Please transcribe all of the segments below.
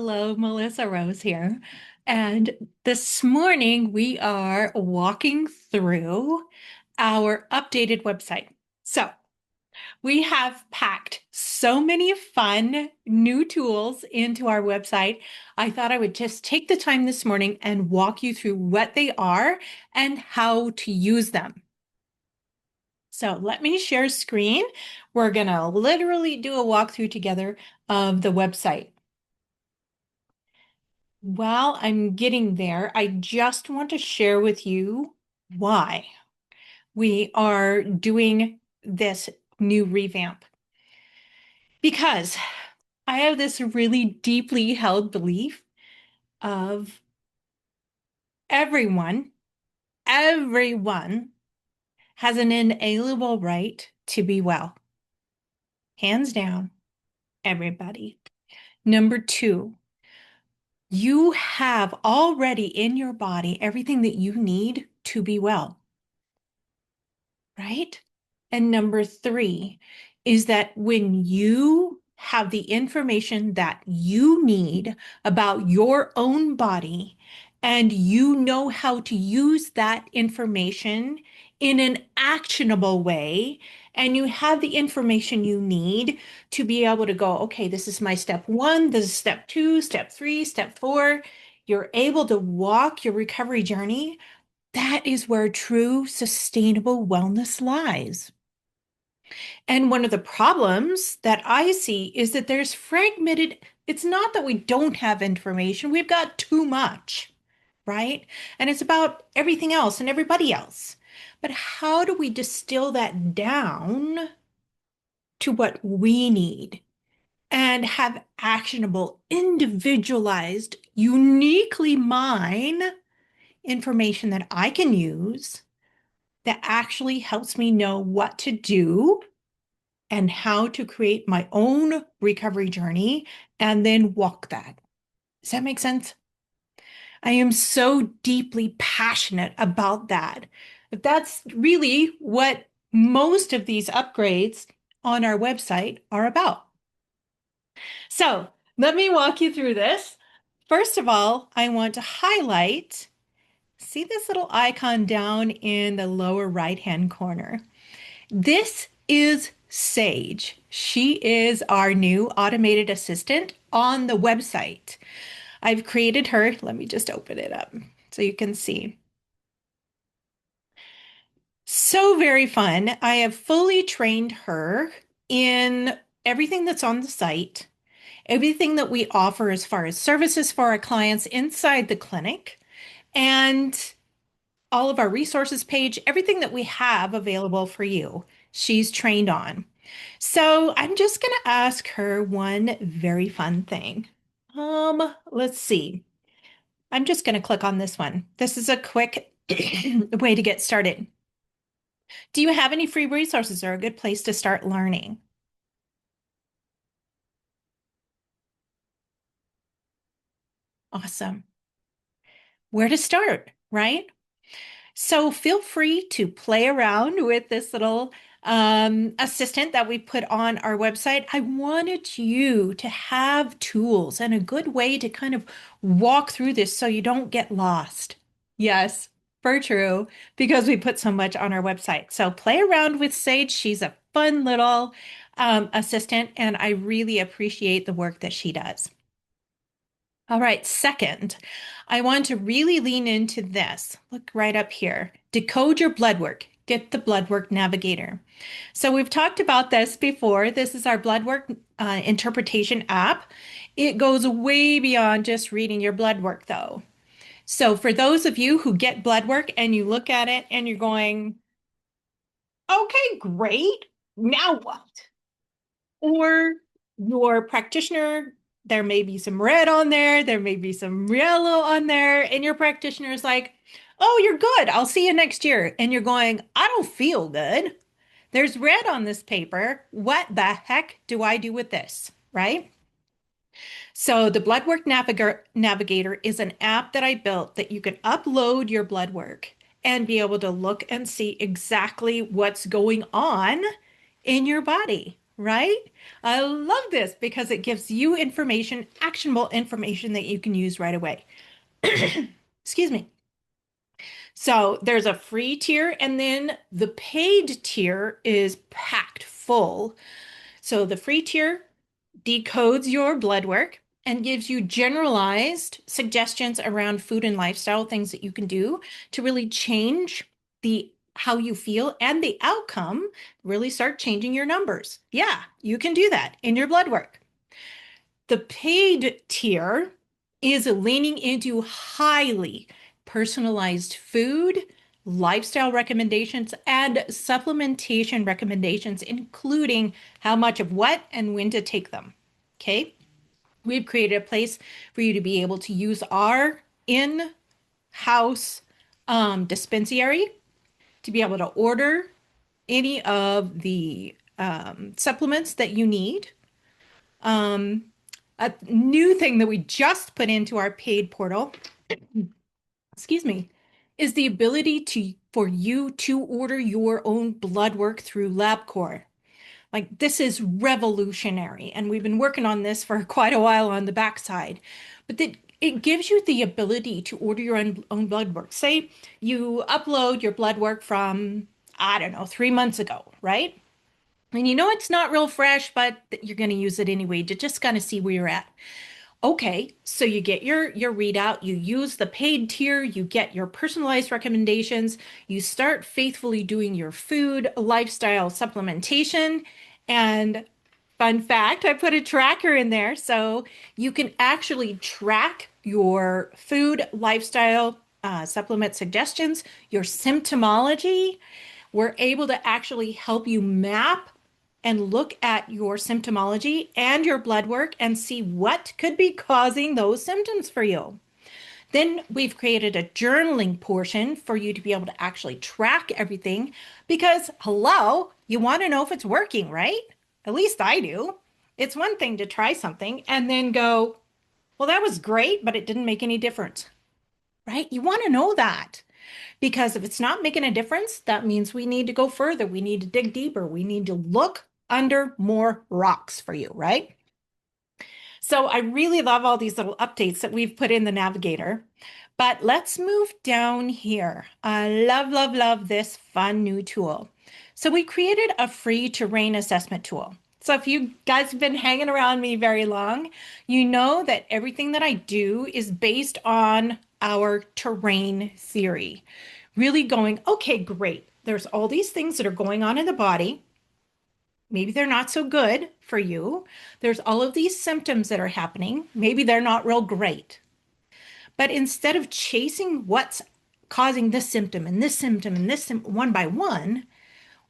Hello, Melissa Rose here. And this morning we are walking through our updated website. So we have packed so many fun new tools into our website. I thought I would just take the time this morning and walk you through what they are and how to use them. So let me share screen. We're going to literally do a walkthrough together of the website. While I'm getting there, I just want to share with you why we are doing this new revamp. Because I have this really deeply held belief of everyone, everyone has an inalienable right to be well. Hands down, everybody. Number two, you have already in your body everything that you need to be well. Right? And number three is that when you have the information that you need about your own body and you know how to use that information in an actionable way, and you have the information you need to be able to go, okay, this is my step one, this is step two, step three, step four. You're able to walk your recovery journey. That is where true sustainable wellness lies. And one of the problems that I see is that there's fragmented, it's not that we don't have information, we've got too much, right? And it's about everything else and everybody else. But how do we distill that down to what we need and have actionable, individualized, uniquely mine information that I can use that actually helps me know what to do and how to create my own recovery journey and then walk that. Does that make sense? I am so deeply passionate about that. That's really what most of these upgrades on our website are about. So let me walk you through this. First of all, I want to highlight, see this little icon down in the lower right-hand corner. This is Sage. She is our new automated assistant on the website. I've created her. Let me just open it up so you can see. So very fun. I have fully trained her in everything that's on the site, everything that we offer as far as services for our clients inside the clinic, and all of our resources page, everything that we have available for you. She's trained on. So I'm just going to ask her one very fun thing. Let's see. I'm just going to click on this one. This is a quick way to get started. Do you have any free resources or a good place to start learning? Awesome. Where to start, right? So feel free to play around with this little assistant that we put on our website. I wanted you to have tools and a good way to kind of walk through this so you don't get lost. Yes, for true, because we put so much on our website. So play around with Sage. She's a fun little assistant, and I really appreciate the work that she does. All right, second, I want to really lean into this. Look right up here. Decode your blood work. Get the Bloodwork Navigator. So we've talked about this before. This is our blood work interpretation app. It goes way beyond just reading your blood work, though. So for those of you who get blood work and you look at it and you're going, okay, great. Now what? Or your practitioner, there may be some red on there may be some yellow on there, and your practitioner is like, oh, you're good. I'll see you next year. And you're going, I don't feel good. There's red on this paper. What the heck do I do with this? Right? So the Bloodwork Navigator is an app that I built that you can upload your blood work and be able to look and see exactly what's going on in your body. right? I love this because it gives you information, actionable information that you can use right away. Excuse me. So there's a free tier, and then the paid tier is packed full. So the free tier decodes your blood work and gives you generalized suggestions around food and lifestyle things that you can do to really change the how you feel and the outcome, really start changing your numbers. Yeah, you can do that in your blood work. The paid tier is leaning into highly personalized food, lifestyle recommendations, and supplementation recommendations, including how much of what and when to take them. Okay. We've created a place for you to be able to use our in-house dispensary to be able to order any of the supplements that you need. Um, a new thing that we just put into our paid portal, excuse me, is the ability to for you to order your own blood work through LabCorp. Like this is revolutionary, and we've been working on this for quite a while on the backside. But that it gives you the ability to order your own blood work. Say you upload your blood work from, I don't know, 3 months ago, right? And you know it's not real fresh, but you're going to use it anyway to just kind of see where you're at. Okay, so you get your readout, you use the paid tier, you get your personalized recommendations, you start faithfully doing your food, lifestyle supplementation, and fun fact, I put a tracker in there so you can actually track your food, lifestyle, supplement suggestions, your symptomology. We're able to actually help you map and look at your symptomology and your blood work and see what could be causing those symptoms for you. Then we've created a journaling portion for you to be able to actually track everything because, hello, you want to know if it's working, right? At least I do. It's one thing to try something and then go, well, that was great, but it didn't make any difference, right? You want to know that. Because if it's not making a difference, that means we need to go further. We need to dig deeper. We need to look under more rocks for you, right? So I really love all these little updates that we've put in the Navigator. But let's move down here. I love, love, love this fun new tool. So we created a free terrain assessment tool. So if you guys have been hanging around me very long, you know that everything that I do is based on our terrain theory. Really going, okay, great. There's all these things that are going on in the body. Maybe they're not so good for you. There's all of these symptoms that are happening. Maybe they're not real great. But instead of chasing what's causing this symptom and this symptom and this one by one,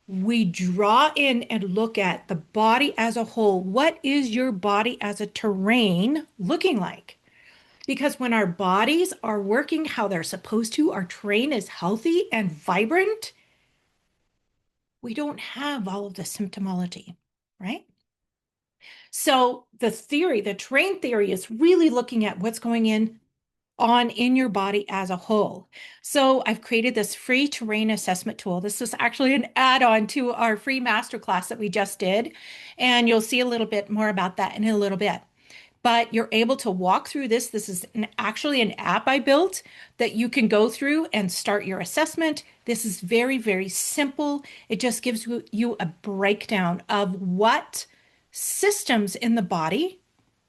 we draw in and look at the body as a whole. What is your body as a terrain looking like? Because when our bodies are working how they're supposed to, our terrain is healthy and vibrant, we don't have all of the symptomology, right? So the theory, the terrain theory is really looking at what's going on in your body as a whole. So I've created this free terrain assessment tool. This is actually an add-on to our free masterclass that we just did. And you'll see a little bit more about that in a little bit. But you're able to walk through this. This is actually an app I built that you can go through and start your assessment. This is very, very simple. It just gives you a breakdown of what systems in the body,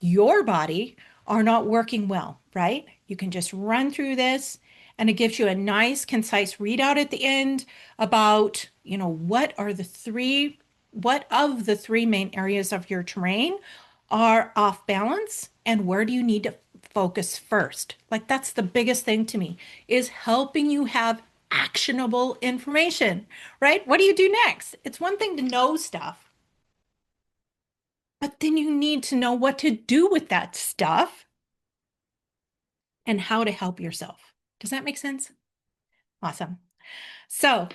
your body, are not working well, right? You can just run through this and it gives you a nice, concise readout at the end about, what of the three main areas of your terrain are off balance and where do you need to focus first? Like that's the biggest thing to me is helping you have actionable information, right? What do you do next? It's one thing to know stuff, but then you need to know what to do with that stuff and how to help yourself. Does that make sense? Awesome. So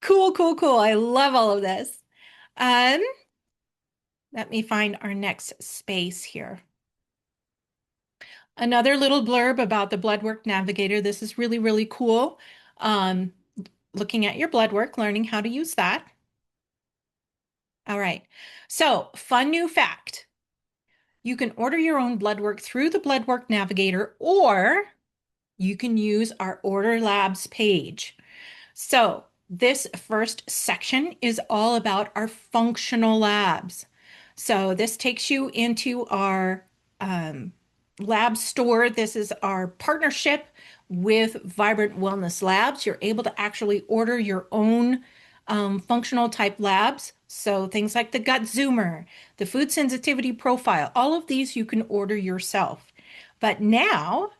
cool, cool, cool. I love all of this. Um, Let me find our next space here. Another little blurb about the Bloodwork Navigator. This is really, really cool. Um, Looking at your blood work, learning how to use that. All right. So, fun new fact. You can order your own blood work through the Bloodwork Navigator, or you can use our Order Labs page. So, this first section is all about our functional labs. So, this takes you into our um, lab store. This is our partnership with Vibrant Wellness Labs. You're able to actually order your own functional type labs. So, things like the gut zoomer, the food sensitivity profile, all of these you can order yourself. But now,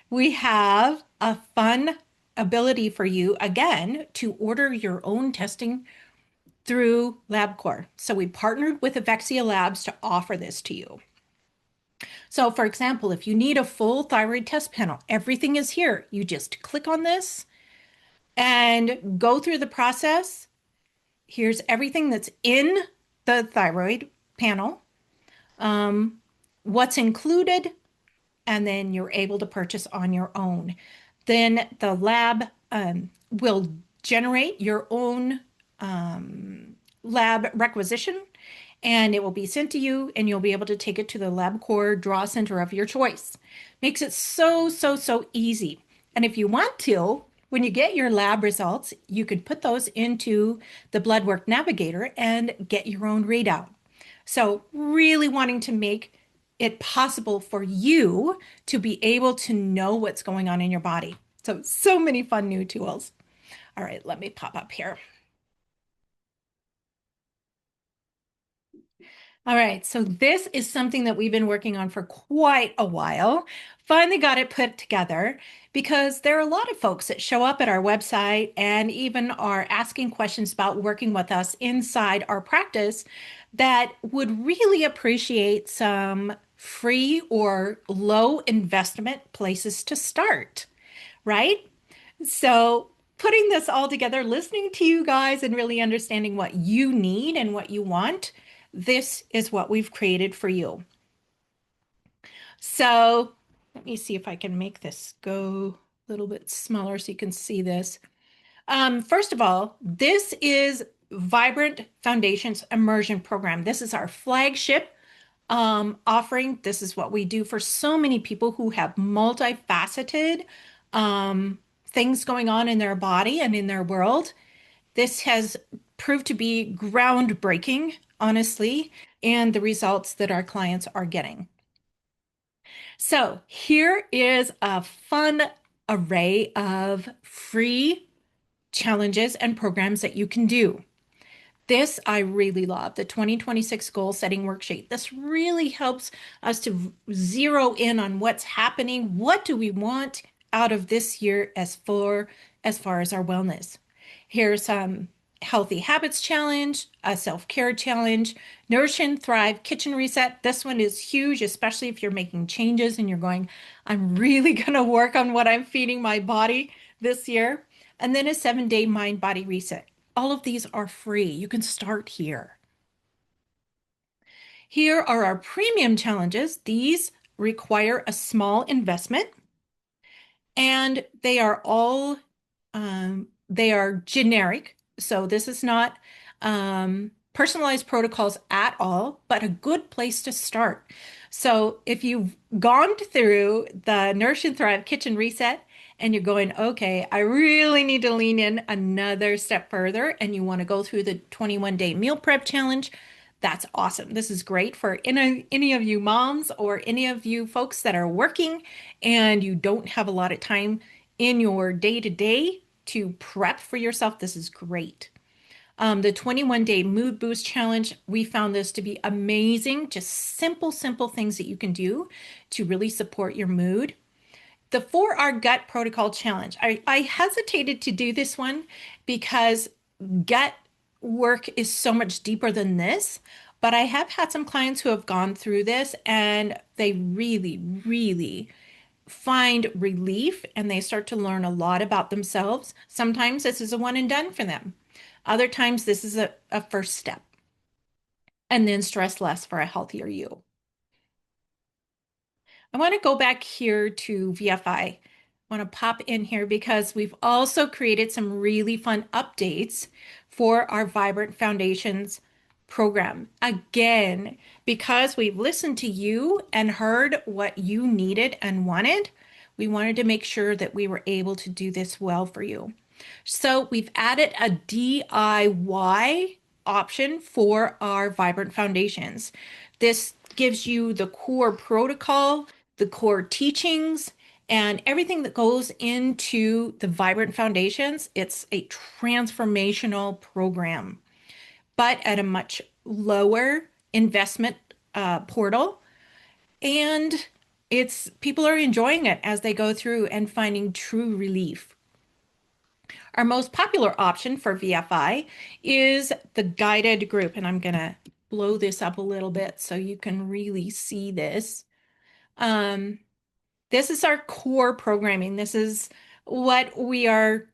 we have a fun ability for you again to order your own testing through LabCorp. So we partnered with Avexia Labs to offer this to you. So for example, if you need a full thyroid test panel, everything is here. You just click on this and go through the process. Here's everything that's in the thyroid panel, what's included, and then you're able to purchase on your own. Then the lab will generate your own lab requisition, and it will be sent to you, and you'll be able to take it to the LabCorp draw center of your choice. Makes it so, so, so easy. And if you want to, when you get your lab results, you could put those into the Bloodwork Navigator and get your own readout. So, really wanting to make it possible for you to be able to know what's going on in your body. So, so many fun new tools. All right, let me pop up here. All right, so this is something that we've been working on for quite a while. Finally got it put together because there are a lot of folks that show up at our website and even are asking questions about working with us inside our practice that would really appreciate some free or low investment places to start, right? So, putting this all together, listening to you guys and really understanding what you need and what you want, this is what we've created for you. So, let me see if I can make this go a little bit smaller so you can see this. First of all, this is Vibrant Foundations Immersion Program. This is our flagship offering. This is what we do for so many people who have multifaceted things going on in their body and in their world. This has proved to be groundbreaking, honestly, and the results that our clients are getting. So here is a fun array of free challenges and programs that you can do. This I really love, the 2026 goal setting worksheet. This really helps us to zero in on what's happening. What do we want out of this year as far as our wellness? Here's healthy habits challenge, a self-care challenge, nourish and thrive kitchen reset. This one is huge, especially if you're making changes and you're going, I'm really going to work on what I'm feeding my body this year. And then a 7-day mind body reset. All of these are free. You can start here. Here are our premium challenges. These require a small investment, and they are all they are generic. So this is not personalized protocols at all, but a good place to start. So if you've gone through the Nourish and Thrive Kitchen Reset and you're going, okay, I really need to lean in another step further, and you want to go through the 21-day meal prep challenge, that's awesome. This is great for any of you moms or any of you folks that are working and you don't have a lot of time in your day-to-day to prep for yourself. This is great. The 21-day mood boost challenge, we found this to be amazing. Just simple, simple things that you can do to really support your mood. The 4R gut protocol challenge. I hesitated to do this one because gut work is so much deeper than this, but I have had some clients who have gone through this and they really, really find relief and they start to learn a lot about themselves. Sometimes this is a one and done for them. Other times this is a first step. And then stress less for a healthier you. I want to go back here to VFI. I want to pop in here because we've also created some really fun updates for our Vibrant Foundations program. Again, because we've listened to you and heard what you needed and wanted, we wanted to make sure that we were able to do this well for you. So we've added a DIY option for our Vibrant Foundations. This gives you the core protocol, the core teachings, and everything that goes into the Vibrant Foundations. It's a transformational program, but at a much lower investment portal. And it's people are enjoying it as they go through and finding true relief. Our most popular option for VFI is the guided group. And I'm going to blow this up a little bit so you can really see this. Um, this is our core programming. This is what we are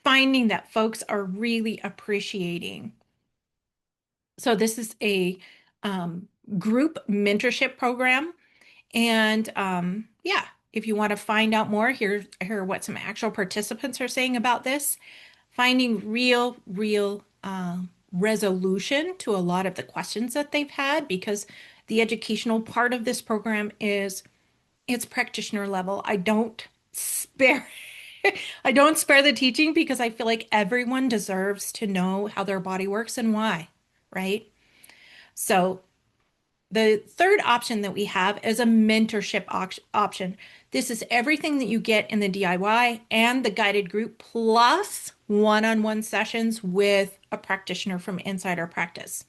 finding that folks are really appreciating. So this is a group mentorship program. And yeah, if you want to find out more, here are what some actual participants are saying about this. Finding real resolution to a lot of the questions that they've had, because the educational part of this program is it's practitioner level. I don't spare I don't spare the teaching because I feel like everyone deserves to know how their body works and why, right? So the third option that we have is a mentorship option. This is everything that you get in the DIY and the guided group, plus one-on-one sessions with a practitioner from inside our practice.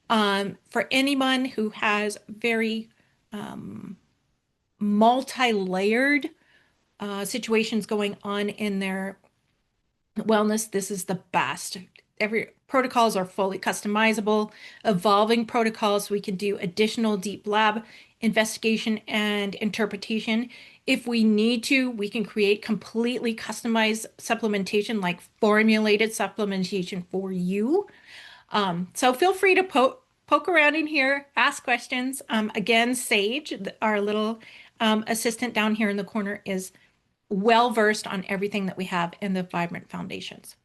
For anyone who has very multi-layered situations going on in their wellness, this is the best. Every protocols are fully customizable, evolving protocols. We can do additional deep lab investigation and interpretation. If we need to, we can create completely customized supplementation, like formulated supplementation for you. So feel free to poke around in here, ask questions. Again, Sage, our little assistant down here in the corner, is well versed on everything that we have in the Vibrant Foundations.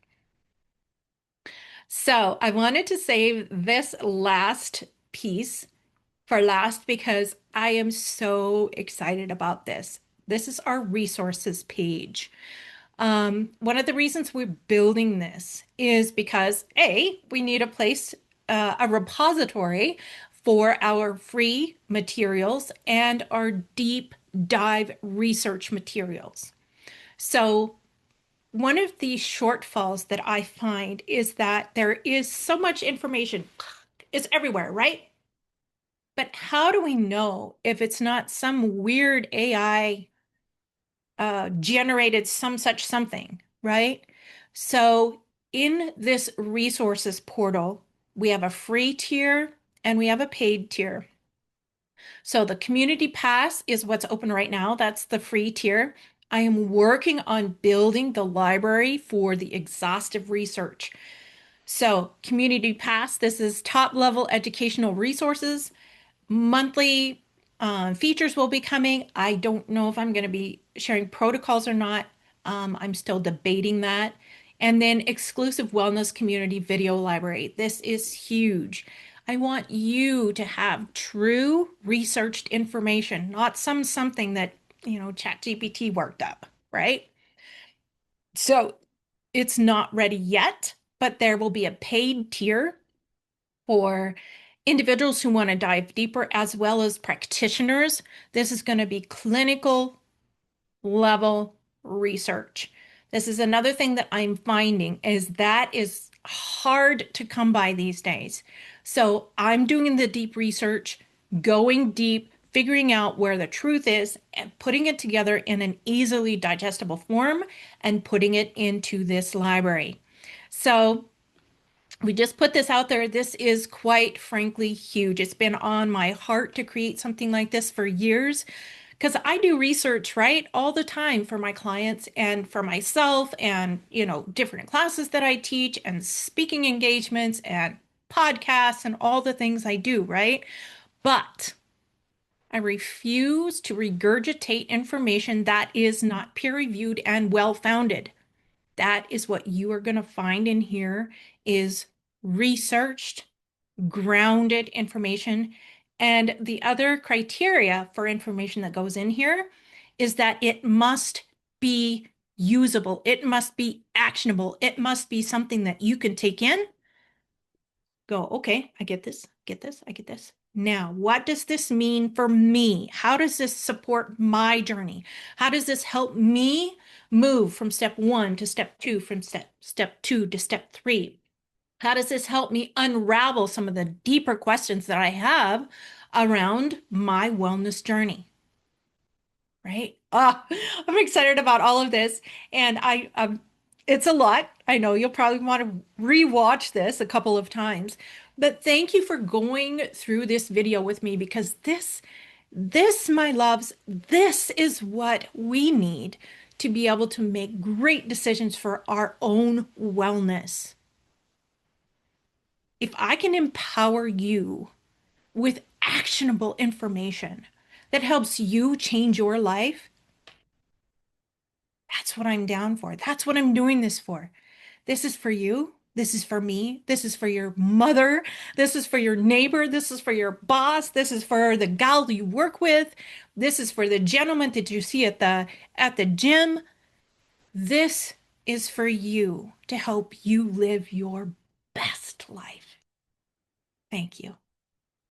So I wanted to save this last piece for last because I am so excited about this. This is our resources page. One of the reasons we're building this is because we need a place, a repository for our free materials and our deep dive research materials. So one of the shortfalls that I find is that there is so much information. It's everywhere, right? But how do we know if it's not some weird AI generated some such something, right? So in this resources portal, we have a free tier and we have a paid tier. So the community pass is what's open right now. That's the free tier. I am working on building the library for the exhaustive research. So community pass, this is top level educational resources. Monthly features will be coming. I don't know if I'm going to be sharing protocols or not. I'm still debating that. And then exclusive wellness community video library. This is huge. I want you to have true researched information, not something that, ChatGPT worked up, right? So it's not ready yet, but there will be a paid tier for individuals who want to dive deeper, as well as practitioners. This is going to be clinical level research. This is another thing that I'm finding is that is hard to come by these days. So I'm doing the deep research, going deep, figuring out where the truth is, and putting it together in an easily digestible form and putting it into this library. So we just put this out there. This is quite frankly huge. It's been on my heart to create something like this for years because I do research, right, all the time for my clients and for myself and, different classes that I teach and speaking engagements and podcasts and all the things I do, right? But I refuse to regurgitate information that is not peer-reviewed and well-founded. That is what you are going to find in here is researched, grounded information. And the other criteria for information that goes in here is that it must be usable. It must be actionable. It must be something that you can take in, go, okay, I get this, get this, I get this. Now, what does this mean for me? How does this support my journey? How does this help me move from step one to step two, from step two to step three? How does this help me unravel some of the deeper questions that I have around my wellness journey? Right? I'm excited about all of this. And it's a lot. I know you'll probably want to rewatch this a couple of times, but thank you for going through this video with me because this, my loves, this is what we need to be able to make great decisions for our own wellness. If I can empower you with actionable information that helps you change your life, that's what I'm down for. That's what I'm doing this for. This is for you. This is for me. This is for your mother. This is for your neighbor. This is for your boss. This is for the gal you work with. This is for the gentleman that you see at the gym. This is for you to help you live your best life. Thank you.